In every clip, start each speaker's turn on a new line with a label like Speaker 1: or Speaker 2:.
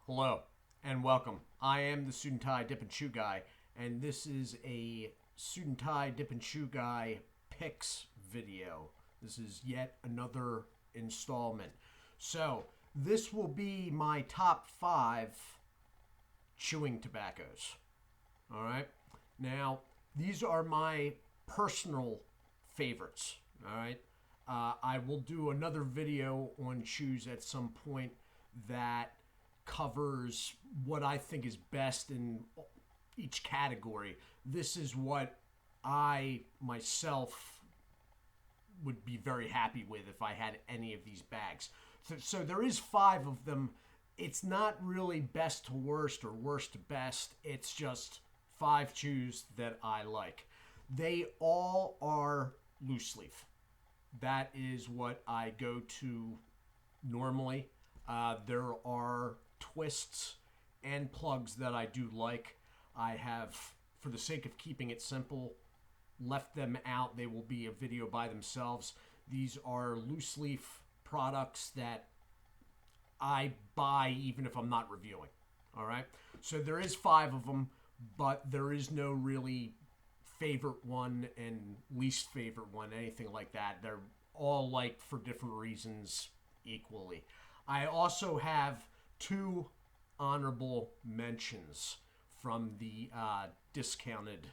Speaker 1: Hello and welcome. I am the Suit&Tie Dip&ChewGuy, and this is a Suit&Tie Dip&ChewGuy picks video. This is yet another installment. So this will be my top 5 chewing tobaccos. All right. Now these are my personal favorites. All right. I will do another video on chews at some point that covers what I think is best in each category. This is what I myself would be very happy with if I had any of these bags. So there is 5 of them. It's not really best to worst or worst to best. It's just 5 chews that I like. They all are loose leaf. That is what I go to normally. There are twists and plugs that I do like. I have, for the sake of keeping it simple, left them out. They will be a video by themselves. These are loose leaf products that I buy even if I'm not reviewing. All right. So there is 5 of them, but there is no really favorite one and least favorite one, anything like that. They're all liked for different reasons equally. I also have 2 honorable mentions from the discounted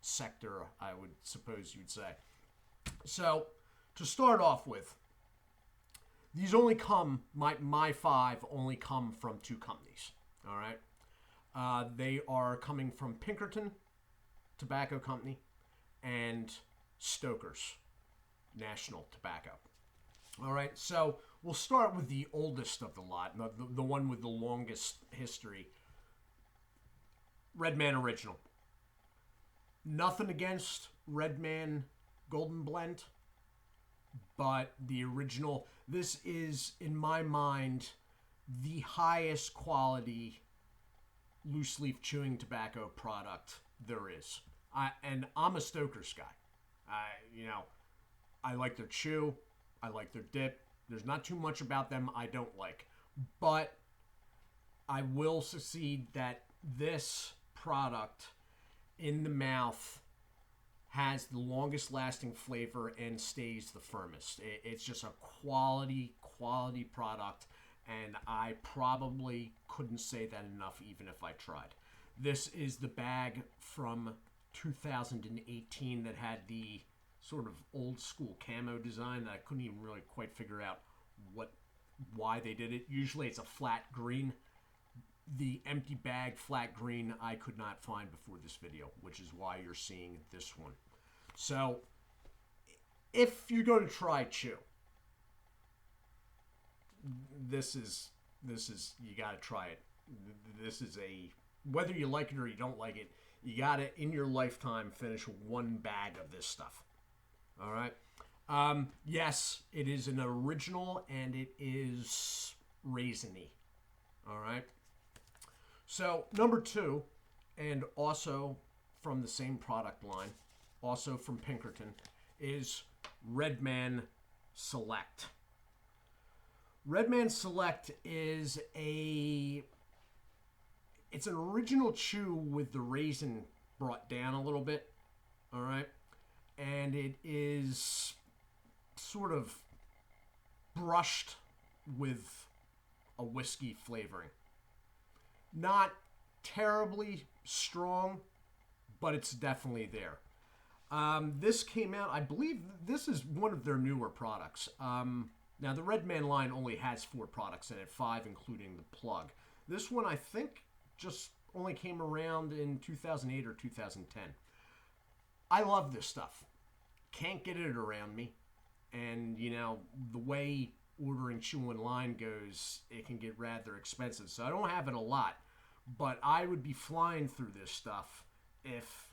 Speaker 1: sector, I would suppose you'd say. So, to start off with, these only come, my 5 only come from 2 companies, all right? They are coming from Pinkerton Tobacco Company and Stoker's National Tobacco. All right, so we'll start with the oldest of the lot, the one with the longest history. Redman Original. Nothing against Redman Golden Blend, but the original, this is, in my mind, the highest quality loose leaf chewing tobacco product there is. And I'm a Stoker's guy. I like their chew. I like their dip. There's not too much about them I don't like. But I will succeed that this product in the mouth has the longest lasting flavor and stays the firmest. It's just a quality product, and I probably couldn't say that enough even if I tried. This is the bag from 2018 that had the sort of old school camo design that I couldn't even really quite figure out why they did it. Usually it's a flat green. The empty bag flat green I could not find before this video, which is why you're seeing this one. So if you're going to try chew, this is you got to try it. This is whether you like it or you don't like it, you got to in your lifetime finish 1 bag of this stuff. All right. Yes, it is an original and it is raisiny. All right. So number 2, and also from the same product line, also from Pinkerton, is Redman Select. Redman Select is it's an original chew with the raisin brought down a little bit. All right. And it is sort of brushed with a whiskey flavoring. Not terribly strong, but it's definitely there. This came out, I believe this is one of their newer products. Now, the Redman line only has 4 products in it, 5 including the plug. This one, I think, just only came around in 2008 or 2010. I love this stuff. Can't get it around me. And, the way ordering chew online goes, it can get rather expensive. So I don't have it a lot. But I would be flying through this stuff if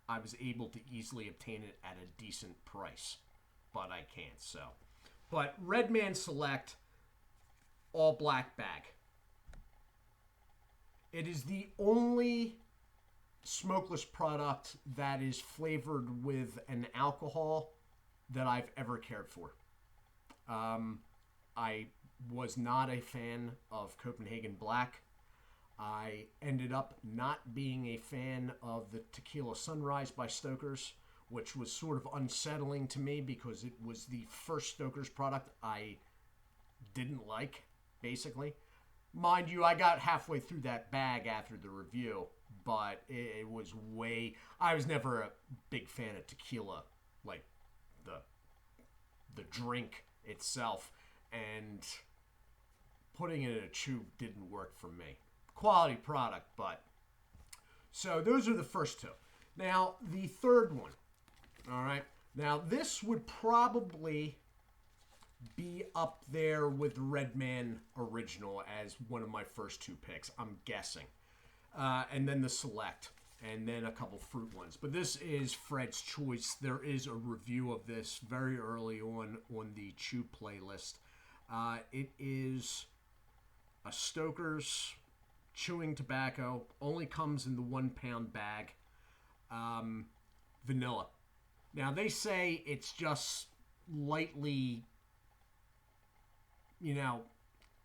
Speaker 1: I was able to easily obtain it at a decent price. But I can't, so. But Redman Select, all black bag. It is the only smokeless product that is flavored with an alcohol that I've ever cared for. I was not a fan of Copenhagen Black. I ended up not being a fan of the Tequila Sunrise by Stoker's, which was sort of unsettling to me because it was the first Stoker's product I didn't like, basically. Mind you, I got halfway through that bag after the review, but it was way... I was never a big fan of tequila, like the drink itself, and putting it in a tube didn't work for me. Quality product, but... So those are the first two. Now, the third one, all right? Now, this would probably be up there with Redman Original as one of my first two picks, I'm guessing. And then the Select, and then a couple fruit ones. But this is Fred's Choice. There is a review of this very early on the Chew playlist. It is a Stoker's chewing tobacco. Only comes in the 1 pound bag. Vanilla. Now, they say it's just lightly...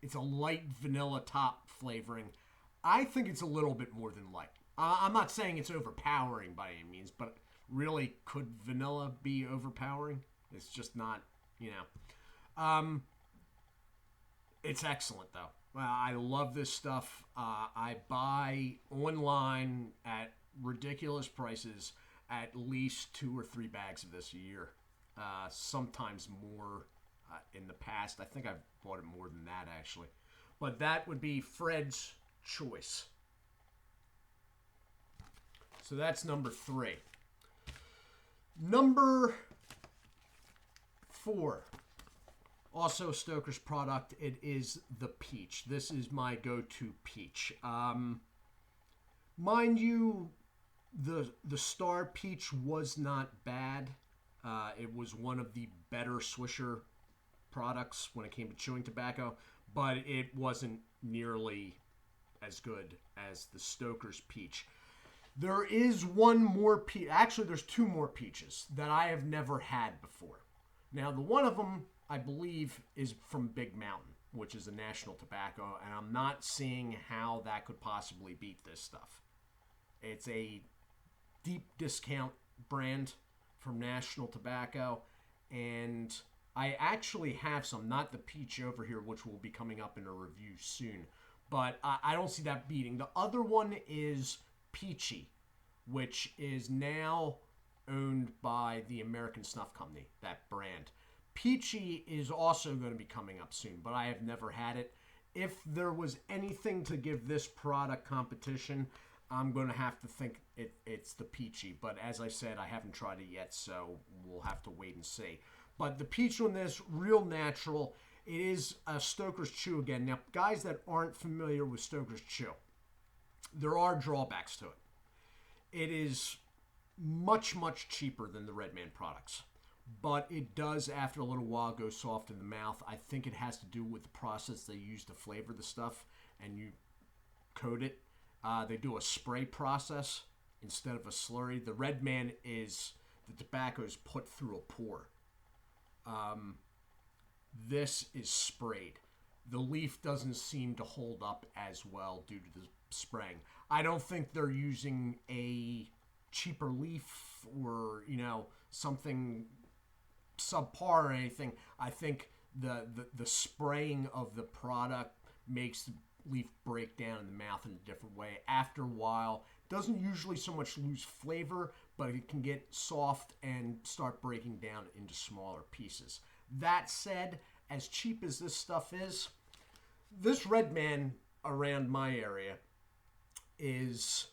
Speaker 1: it's a light vanilla top flavoring. I think it's a little bit more than light. I'm not saying it's overpowering by any means, but really, could vanilla be overpowering? It's just not, It's excellent, though. I love this stuff. I buy online at ridiculous prices at least 2 or 3 bags of this a year. Sometimes more. In the past, I think I've bought it more than that, actually. But that would be Fred's Choice. So that's number 3. Number 4. Also Stoker's product. It is the Peach. This is my go-to peach. Mind you, the Star Peach was not bad. It was one of the better Swisher products when it came to chewing tobacco, but it wasn't nearly as good as the Stoker's Peach. There is one more peach. Actually, there's 2 more peaches that I have never had before. Now, the one of them, I believe, is from Big Mountain, which is a national tobacco, and I'm not seeing how that could possibly beat this stuff. It's a deep discount brand from National Tobacco, and I actually have some, not the peach over here, which will be coming up in a review soon, but I don't see that beating. The other one is Peachy, which is now owned by the American Snuff Company, that brand. Peachy is also going to be coming up soon, but I have never had it. If there was anything to give this product competition, I'm going to have to think it's the Peachy. But as I said, I haven't tried it yet, so we'll have to wait and see. But the peach on this, real natural. It is a Stoker's Chew again. Now, guys that aren't familiar with Stoker's Chew, there are drawbacks to it. It is much, much cheaper than the Redman products. But it does, after a little while, go soft in the mouth. I think it has to do with the process they use to flavor the stuff, and you coat it. They do a spray process instead of a slurry. The Redman is, the tobacco is put through a pour. This is sprayed. The leaf doesn't seem to hold up as well due to the spraying. I don't think they're using a cheaper leaf or, something subpar or anything. I think the spraying of the product makes the leaf break down in the mouth in a different way. After a while, it doesn't usually so much lose flavor, but it can get soft and start breaking down into smaller pieces. That said, as cheap as this stuff is, this Redman around my area is,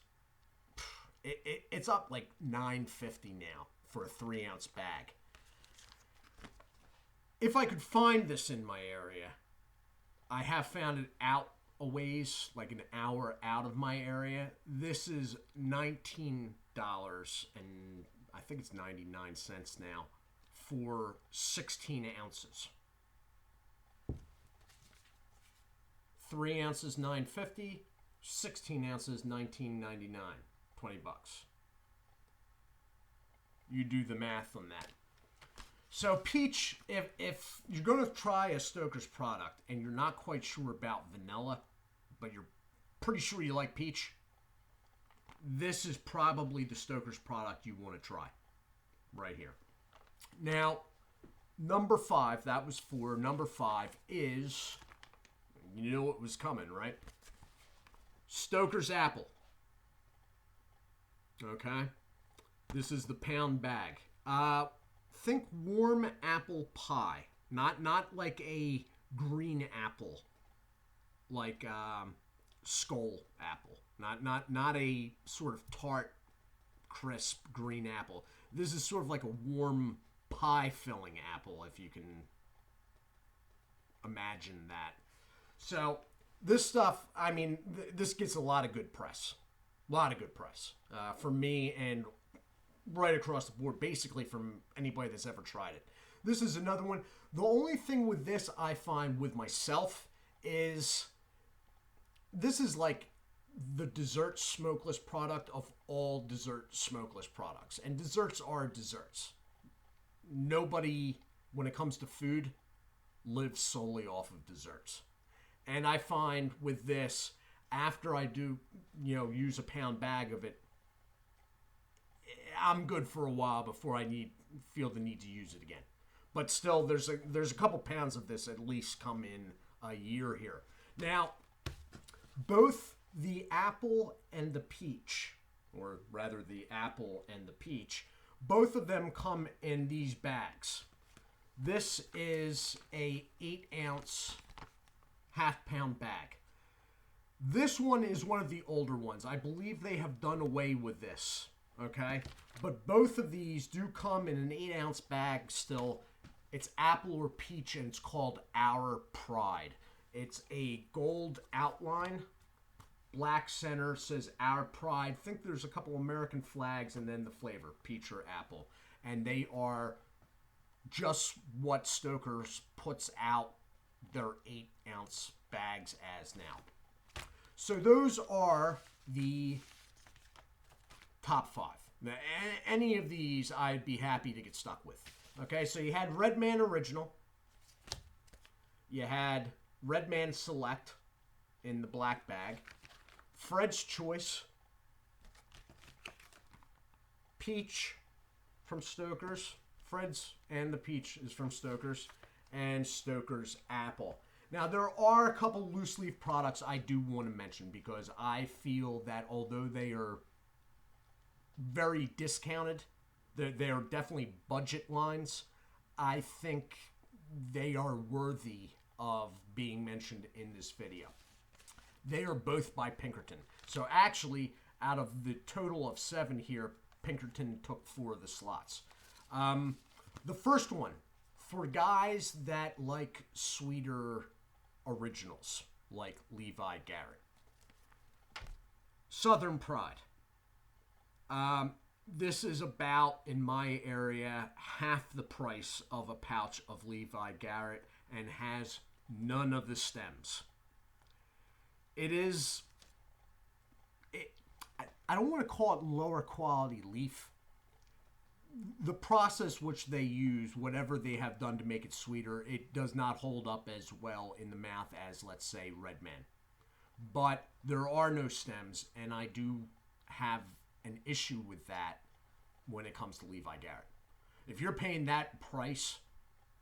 Speaker 1: it's up like $9.50 now for a 3-ounce bag. If I could find this in my area, I have found it out a ways, like an hour out of my area. This is $19, and I think it's 99 cents now, for 16 ounces. 3 ounces, $9.50. 16 ounces, $19.99. $20. You do the math on that. So peach, if you're going to try a Stoker's product and you're not quite sure about vanilla, but you're pretty sure you like peach, this is probably the Stoker's product you want to try right here. Now, number 5, that was 4. Number 5 is, you know what was coming, right? Stoker's apple. Okay? This is the pound bag. Think warm apple pie. Not like a green apple, like skull apple. Not a sort of tart, crisp green apple. This is sort of like a warm pie filling apple, if you can imagine that. So this stuff, I mean, this gets a lot of good press. A lot of good press for me and right across the board, basically from anybody that's ever tried it. This is another one. The only thing with this I find with myself is this is like the dessert smokeless product of all dessert smokeless products. And desserts are desserts. Nobody, when it comes to food, lives solely off of desserts. And I find with this, after I do, use a pound bag of it, I'm good for a while before I feel the need to use it again. But still, there's a couple pounds of this at least come in a year here. Now, both the apple and the peach, or rather the apple and the peach, both of them come in these bags. This is a 8-ounce half-pound bag. This one is one of the older ones. I believe they have done away with this, okay? But both of these do come in an 8-ounce bag still. It's apple or peach, and it's called Our Pride. It's a gold outline, black center, says Our Pride. I think there's a couple American flags, and then the flavor, peach or apple. And they are just what Stoker's puts out their 8-ounce bags as now. So those are the top 5. Now, any of these I'd be happy to get stuck with. Okay, so you had Red Man Original. You had Red Man Select in the black bag. Fred's Choice. Peach from Stoker's. Fred's and the peach is from Stoker's. And Stoker's Apple. Now, there are a couple loose leaf products I do want to mention because I feel that although they are very discounted, they are definitely budget lines, I think they are worthy of being mentioned in this video. They are both by Pinkerton. So actually, out of the total of 7 here, Pinkerton took 4 of the slots. The first one, for guys that like sweeter originals, like Levi Garrett. Southern Pride. This is about, in my area, half the price of a pouch of Levi Garrett and has none of the stems. I don't want to call it lower quality leaf. The process which they use, whatever they have done to make it sweeter, it does not hold up as well in the mouth as, let's say, Red Man. But there are no stems, and I do have an issue with that when it comes to Levi Garrett. If you're paying that price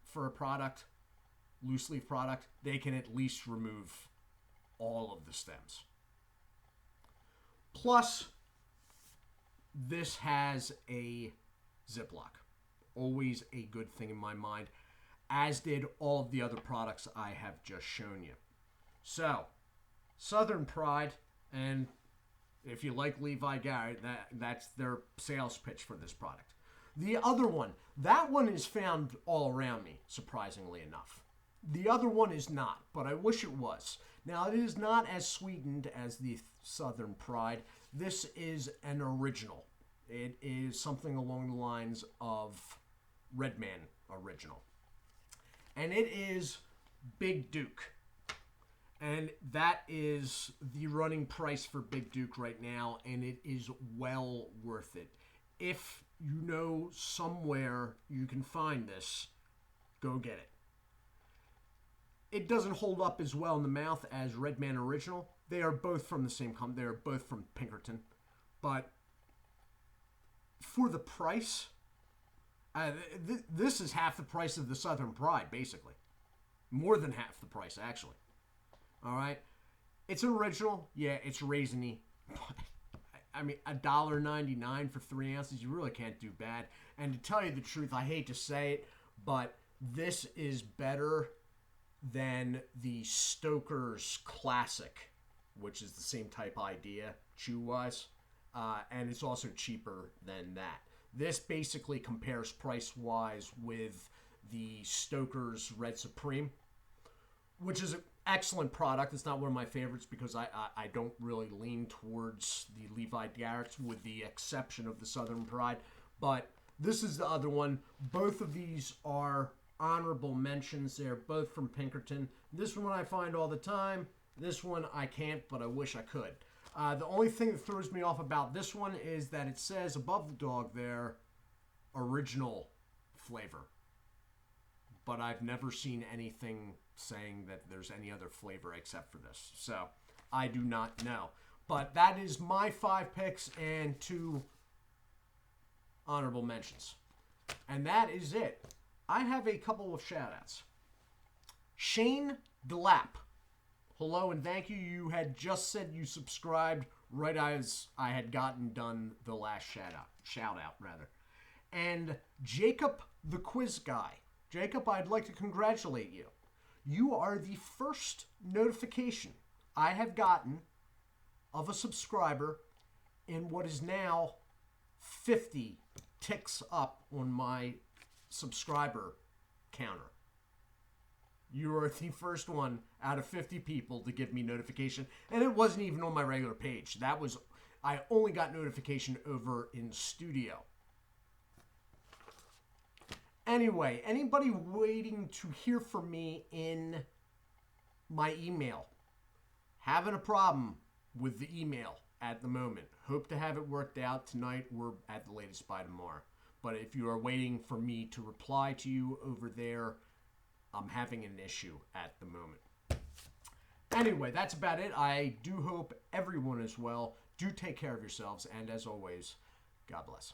Speaker 1: for a product, loose leaf product, they can at least remove all of the stems. Plus, this has a Ziploc. Always a good thing in my mind, as did all of the other products I have just shown you. So, Southern Pride, and if you like Levi Garrett, that's their sales pitch for this product. The other one, that one is found all around me, surprisingly enough. The other one is not, but I wish it was. Now, it is not as sweetened as the Southern Pride. This is an original. It is something along the lines of Red Man Original. And it is Big Duke. And that is the running price for Big Duke right now, and it is well worth it. If you know somewhere you can find this, go get it. It doesn't hold up as well in the mouth as Redman Original. They are both from the same company. They are both from Pinkerton. But for the price, this is half the price of the Southern Pride, basically. More than half the price, actually. All right? It's an original. Yeah, it's raisiny. I mean, $1.99 for 3 ounces, you really can't do bad. And to tell you the truth, I hate to say it, but this is better than the Stoker's Classic, which is the same type idea, chew-wise. And it's also cheaper than that. This basically compares price-wise with the Stoker's Red Supreme, which is an excellent product. It's not one of my favorites because I don't really lean towards the Levi Garrett's with the exception of the Southern Pride. But this is the other one. Both of these are honorable mentions. They're both from Pinkerton. This one I find all the time. This one I can't, but I wish I could. The only thing that throws me off about this one is that it says above the dog there, original flavor. But I've never seen anything saying that there's any other flavor except for this. So, I do not know. But that is my 5 picks and 2 honorable mentions. And that is it. I have a couple of shout-outs. Shane DeLapp. Hello and thank you. You had just said you subscribed right as I had gotten done the last shout-out. And Jacob the Quiz Guy. Jacob, I'd like to congratulate you. You are the first notification I have gotten of a subscriber in what is now 50 ticks up on my subscriber counter. You are the first one out of 50 people to give me notification, and it wasn't even on my regular page. I only got notification over in Studio. Anyway, anybody waiting to hear from me in my email, having a problem with the email at the moment. Hope to have it worked out tonight or at the latest by tomorrow. But if you are waiting for me to reply to you over there, I'm having an issue at the moment. Anyway, that's about it. I do hope everyone is well. Do take care of yourselves, and as always, God bless.